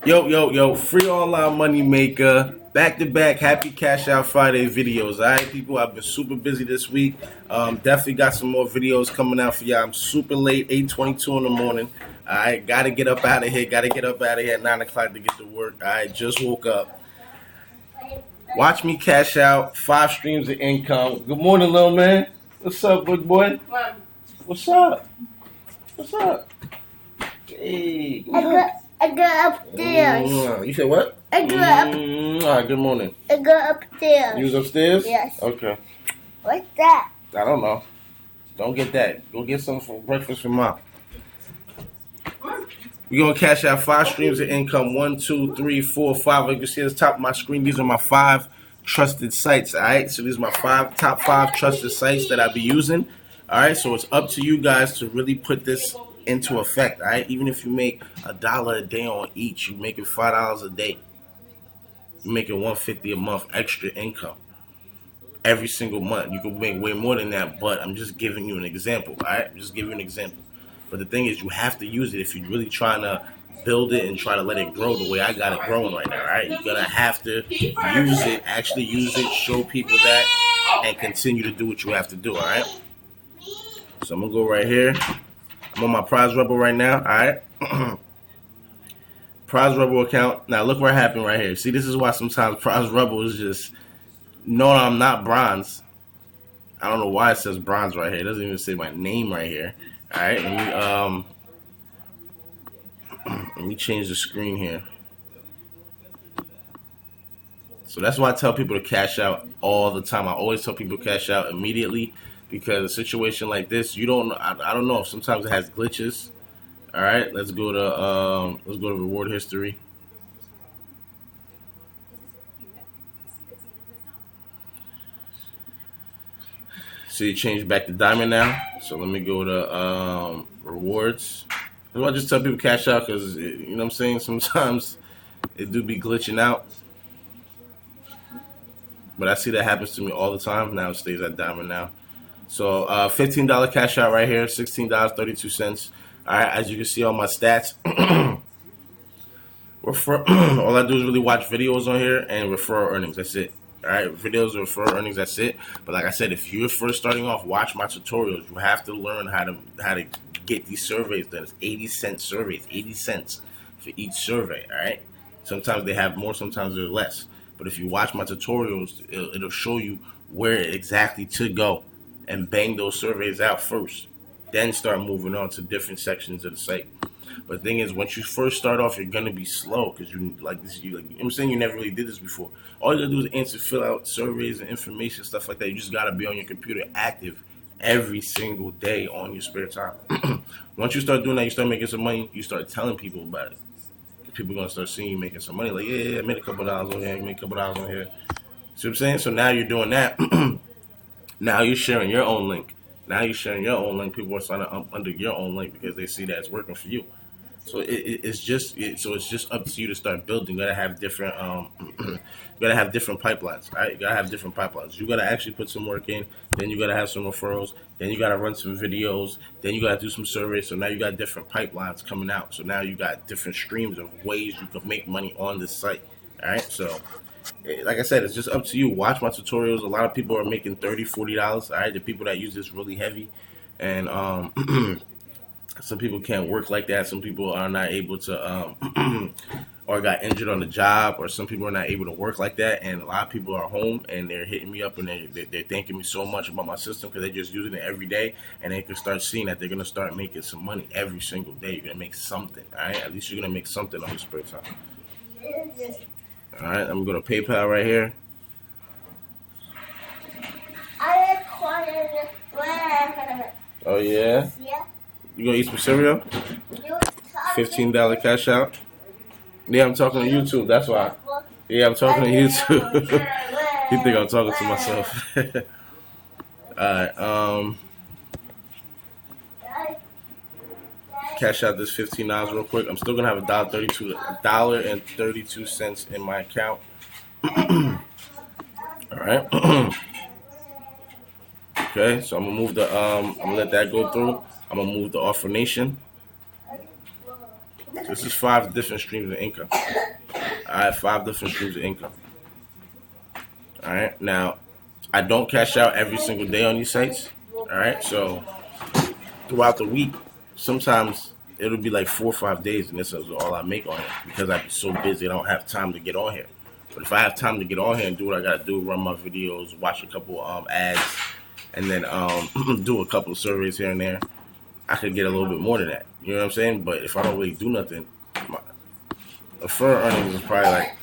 Yo, free online money maker. Back to back Happy Cash Out Friday videos. All right, people, I've been super busy this week. Definitely got some more videos coming out for y'all. I'm super late, 8:22 in the morning. All right, gotta get up out of here. Gotta get up out of here at 9 o'clock to get to work. All right, just woke up. Watch me cash out 5 streams of income. Good morning, little man. What's up, big boy? What's up? What's up? Hey. I go upstairs. You said what? I go up. All right, good morning. I go upstairs. You was upstairs? Yes. Okay. What's that? I don't know. Don't get that. Go get some for breakfast for mom. We're going to cash out 5 streams of income. 1, 2, 3, 4, 5. Like you see at the top of my screen, these are my 5 trusted sites. All right. So these are my top 5 trusted sites that I'll be using. All right. So it's up to you guys to really put this into effect. All right. Even if you make $1 a day on each, you make it $5 a day. You make it $150 a month extra income every single month. You can make way more than that, but I'm just giving you an example. All right. I'm just giving you an example. But the thing is, you have to use it if you're really trying to build it and try to let it grow the way I got it growing right now, all right? You're going to have to use it, actually use it, show people that, and continue to do what you have to do, all right? So I'm going to go right here. I'm on my Prize Rebel right now, all right? Prize Rebel account. Now, look what happened right here. See, this is why sometimes Prize Rebel is just, no, I'm not bronze. I don't know why it says bronze right here. It doesn't even say my name right here. All right, let me change the screen here. So that's why I tell people to cash out all the time. I always tell people to cash out immediately because a situation like this, I don't know if sometimes it has glitches. All right, let's go to reward history. See, it changed back to diamond now. So let me go to rewards. I just tell people cash out because, you know what I'm saying, sometimes it do be glitching out. But I see that happens to me all the time. Now it stays at diamond now. So $15 cash out right here, $16.32. All right, as you can see on my stats, all I do is really watch videos on here and referral earnings. That's it. All right, videos, referral earnings. That's it. But like I said, if you're first starting off, watch my tutorials. You have to learn how to get these surveys done. It's 80-cent surveys, 80 cents for each survey. All right. Sometimes they have more, sometimes they're less. But if you watch my tutorials, it'll show you where exactly to go and bang those surveys out first. Then start moving on to different sections of the site. But the thing is, once you first start off, you're gonna be slow because you know what I'm saying, you never really did this before. All you gotta do is answer, fill out surveys and information, stuff like that. You just gotta be on your computer active every single day on your spare time. Once you start doing that, you start making some money. You start telling people about it. People are gonna start seeing you making some money. Like, yeah, I made a couple dollars on here. I made a couple dollars on here. See what I'm saying? So now you're doing that. Now you're sharing your own link. People are signing up under your own link because they see that it's working for you. So it's just up to you to start building. You gotta have different pipelines. Right? You gotta have different pipelines. You gotta actually put some work in. Then you gotta have some referrals. Then you gotta run some videos. Then you gotta do some surveys. So now you got different pipelines coming out. So now you got different streams of ways you can make money on this site. All right. So like I said, it's just up to you. Watch my tutorials. A lot of people are making $30, $40. All right. The people that use this really heavy, and some people can't work like that. Some people are not able to, or got injured on the job, or some people are not able to work like that. And a lot of people are home and they're hitting me up and they're thanking me so much about my system because they're just using it every day. And they can start seeing that they're going to start making some money every single day. You're going to make something, all right? At least you're going to make something on your spare time. All right, I'm going to PayPal right here. Oh, yeah? Yeah. You going to eat some cereal? $15 cash out. Yeah, I'm talking to YouTube. That's why. Yeah, I'm talking to YouTube. You think I'm talking to myself? All right. Cash out this $15 real quick. I'm still gonna have $1.32 in my account. All right. Okay, so I'm gonna move I'm gonna let that go through. I'm gonna move the offer nation. This is 5 different streams of income. I have 5 different streams of income. All right. Now, I don't cash out every single day on these sites. All right. So throughout the week, sometimes it'll be like 4 or 5 days, and this is all I make on here because I'm so busy. I don't have time to get on here. But if I have time to get on here and do what I gotta do, run my videos, watch a couple ads, and then do a couple of surveys here and there, I could get a little bit more than that. You know what I'm saying? But if I don't really do nothing, my referral earnings is probably like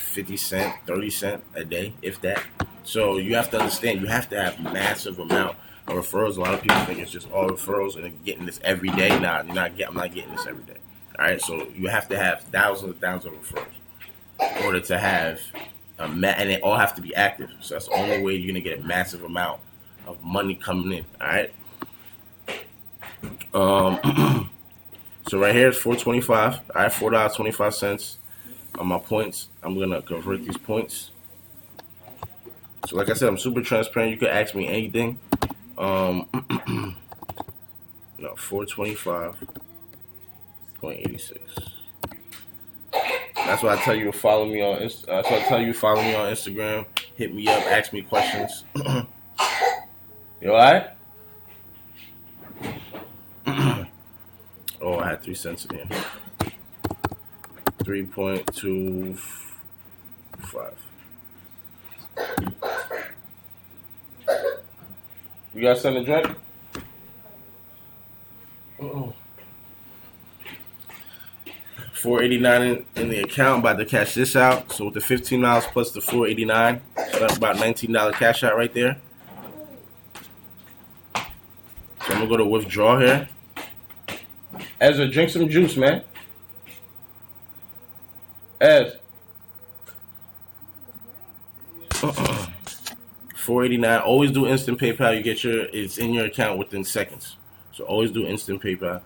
50 cent, 30 cent a day, if that. So you have to understand, you have to have massive amount of referrals. A lot of people think it's just all referrals and getting this every day. Nah, I'm not getting this every day. All right, so you have to have thousands of referrals in order to have and they all have to be active. So that's the only way you're gonna get a massive amount of money coming in. All right. So right here is $4.25. All right, $4.25 on my points. I'm gonna convert these points. So like I said, I'm super transparent. You can ask me anything. No, 425.86. That's why I tell you to follow me on. That's why I tell you to follow me on Instagram. Hit me up. Ask me questions. You alright? Oh, I had 3 cents in here. 3.25. You got something to drink? $4.89 in the account. About to cash this out. So with the $15 plus the $4.89, so that's about $19 cash out right there. So I'm gonna go to withdraw here. Ezra, drink some juice, man. Ez. $4.89. Always do instant PayPal. You get it's in your account within seconds. So always do instant PayPal.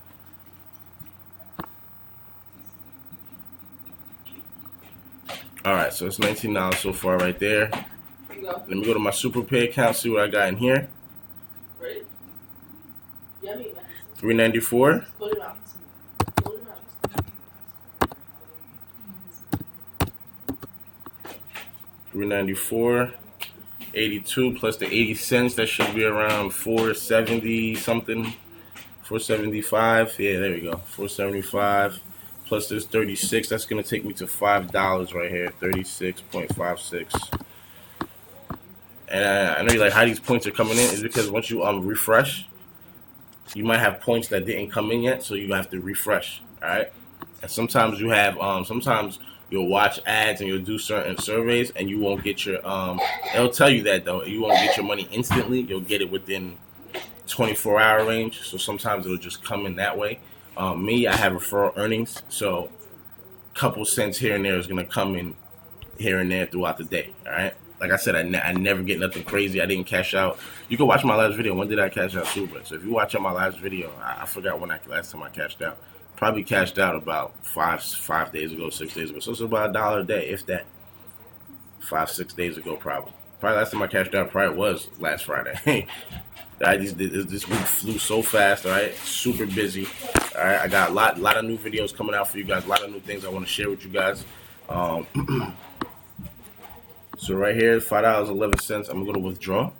All right, so it's $19 so far right there. Let me go to my Super Pay account, see what I got in here. $3.94. $3.94. 82 plus the 80 cents. That should be around 470 something. 475. Yeah, there we go. 475. Plus this 36. That's gonna take me to $5 right here. 36.56. And I know you're like, how these points are coming in is because once you refresh, you might have points that didn't come in yet, so you have to refresh. All right. And sometimes you have sometimes you'll watch ads and you'll do certain surveys and you won't get your it'll tell you that though, you won't get your money instantly. You'll get it within 24-hour range. So sometimes it'll just come in that way. Me, I have referral earnings, so a couple cents here and there is gonna come in here and there throughout the day. All right. Like I said, I never get nothing crazy. I didn't cash out. You can watch my last video. When did I cash out Super? So if you watch on my last video, I forgot when last time I cashed out. Probably cashed out about 5 days ago, 6 days ago. So it's about $1 a day, if that. 5-6 days ago, probably. Probably last time I cashed out probably was last Friday. This week flew so fast. All right, super busy. All right, I got a lot of new videos coming out for you guys. A lot of new things I want to share with you guys. So right here, $5.11. I'm gonna withdraw.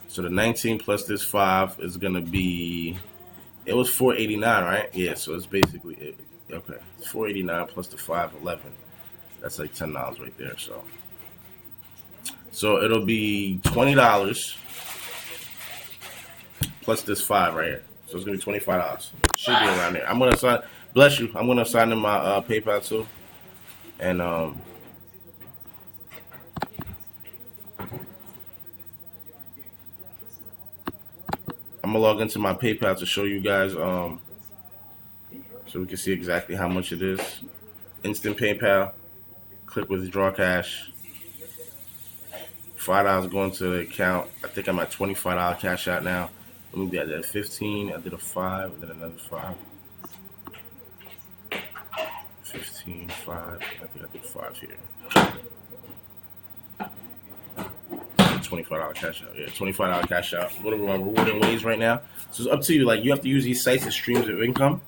So the 19 plus this 5 is gonna be. It was $4.89, right? Yeah. So it's basically it. Okay, it's $4.89 plus the $5.11. That's like $10 right there. So it'll be $20 plus this 5 right here. So it's gonna be $25. Should be around there. I'm gonna sign. Bless you. I'm gonna sign in my PayPal too, and I'm gonna log into my PayPal to show you guys, so we can see exactly how much it is. Instant PayPal. Click withdraw cash. $5 going to the account. I think I'm at $25 cash out now. Let me do that. 15. I did a 5, and then another 5. 15, 5. I think I did 5 here. $25 cash out. Yeah, $25 cash out. Whatever my rewarding ways right now. So it's up to you. Like, you have to use these sites as streams of income.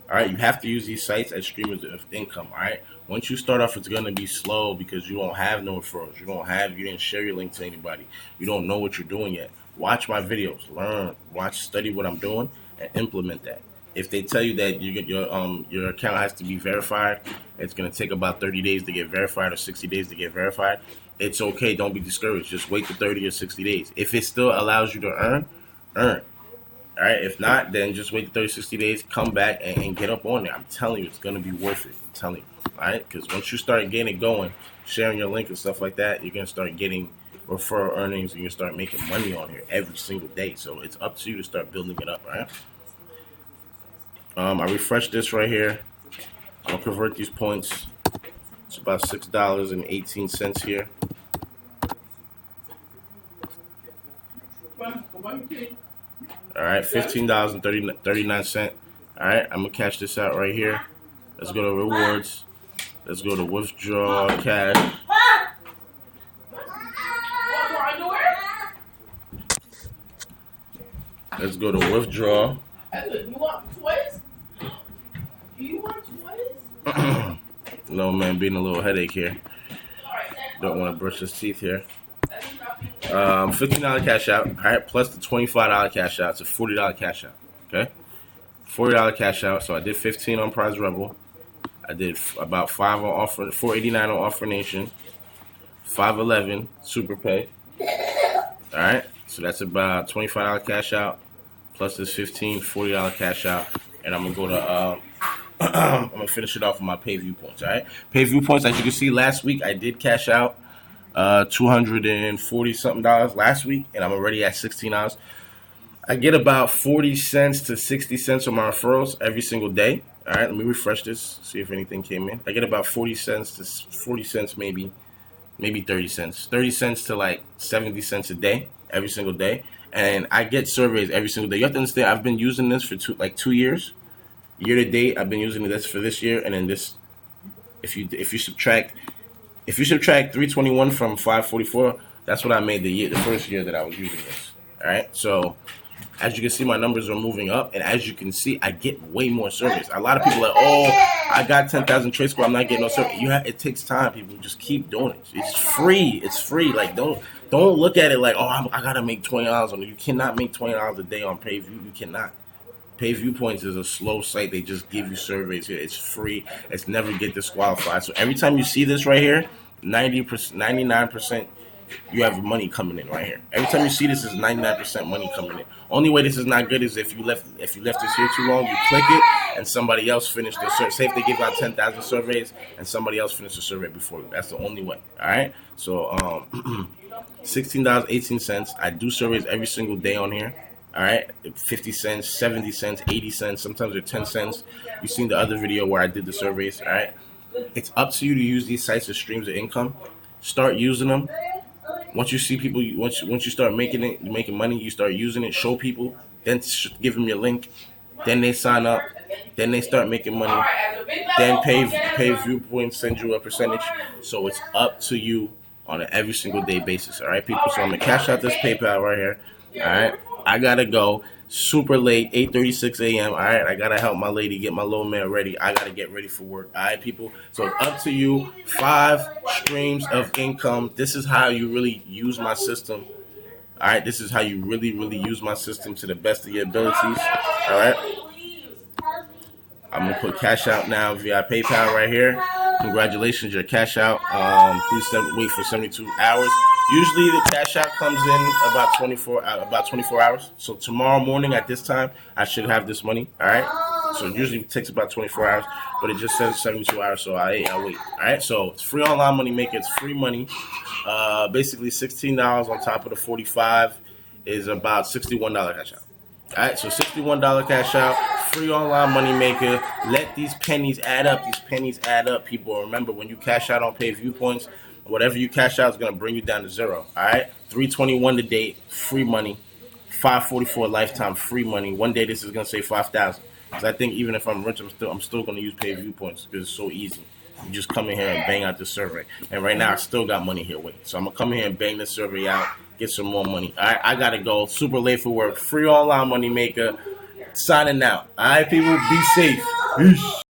All right, you have to use these sites as streamers of income. All right, once you start off, it's gonna be slow because you don't have no referrals. You didn't share your link to anybody. You don't know what you're doing yet. Watch my videos, learn, watch, study what I'm doing, and implement that. If they tell you that your account has to be verified, it's gonna take about 30 days to get verified or 60 days to get verified. It's okay. Don't be discouraged. Just wait the 30 or 60 days. If it still allows you to earn. All right, if not, then just wait 30, 60 days, come back and get up on there. I'm telling you, it's going to be worth it. I'm telling you, all right? Because once you start getting it going, sharing your link and stuff like that, you're going to start getting referral earnings and you're going to start making money on here every single day. So it's up to you to start building it up, all right? I refreshed this right here. I'll convert these points. It's about $6.18 here. All right, $15.39. All right, I'm gonna cash this out right here. Let's go to rewards. Let's go to withdraw cash. Let's go to withdraw. You want toys? Do you want toys? No, man, being a little headache here. Don't want to brush his teeth here. $15 cash out, all right, plus the $25 cash out. It's a $40 cash out, okay? $40 cash out. So I did 15 on Prize Rebel. I did about 5 on Offer, $4.89 on Offer Nation, $5.11 Super Pay. All right, so that's about $25 cash out plus this $40 cash out, and I'm gonna go to I'm gonna finish it off with my pay view points. All right, pay view points. As you can see, last week I did cash out $240 something last week, and I'm already at $16. I get about 40 cents to 60 cents on my referrals every single day. All right, let me refresh this, see if anything came in. I get about 40 cents to 40 cents, maybe 30 cents. 30 cents to like 70 cents a day, every single day. And I get surveys every single day. You have to understand, I've been using this for 2 years. Year to date, I've been using this for this year, and then this, if you subtract 321 from 544, that's what I made the first year that I was using this. All right, so as you can see, my numbers are moving up, and as you can see, I get way more surveys. A lot of people are like, oh, I got 10,000 trade score, I'm not getting no survey. It takes time, people. Just keep doing it. It's free. It's free. Like, don't look at it like, oh, I gotta make $20 on it. You cannot make $20 a day on PayView. You cannot. Pay Viewpoints is a slow site. They just give you surveys here. It's free. It's never get disqualified. So every time you see this right here, 90%, 99%, you have money coming in right here. Every time you see this, is 99% money coming in. Only way this is not good is if you left this here too long, you click it, and somebody else finished the survey. Say if they give out 10,000 surveys, and somebody else finished the survey before you. That's the only way. All right. So $16.18. I do surveys every single day on here. All right, 50 cents, 70 cents, 80 cents. Sometimes they're 10 cents. You've seen the other video where I did the surveys. All right, it's up to you to use these sites as streams of income. Start using them. Once you see people, once you start making money, you start using it. Show people, then give them your link. Then they sign up. Then they start making money. Then pay Viewpoints, send you a percentage. So it's up to you on an every single day basis. All right, people. So I'm gonna cash out this PayPal right here. All right. I gotta go super late, 8:36 a.m. All right, I gotta help my lady get my little man ready. I gotta get ready for work. All right, people. So it's up to you. 5 streams of income. This is how you really use my system. All right, this is how you really use my system to the best of your abilities. All right. I'm gonna put cash out now via PayPal right here. Congratulations, your cash out. Please wait for 72 hours. Usually the cash out comes in about 24 hours. So tomorrow morning at this time, I should have this money. All right. So it usually takes about 24 hours, but it just says 72 hours. So I wait. All right. So it's free online money maker. It's free money. Basically $16 on top of the 45 is about $61 cash out. All right, so $61 cash out, free online money maker. Let these pennies add up. These pennies add up, people. Remember, when you cash out on Pay Viewpoints, whatever you cash out is going to bring you down to zero. All right, 321 to date, free money. 544 lifetime, free money. One day this is going to say 5,000. Because I think even if I'm rich, I'm still going to use Pay Viewpoints because it's so easy. You just come in here and bang out the survey. And right now, I still got money here waiting. So I'm going to come in here and bang the survey out, get some more money. All right, I got to go. Super late for work. Free online money maker. Signing out. All right, people, be safe. Peace.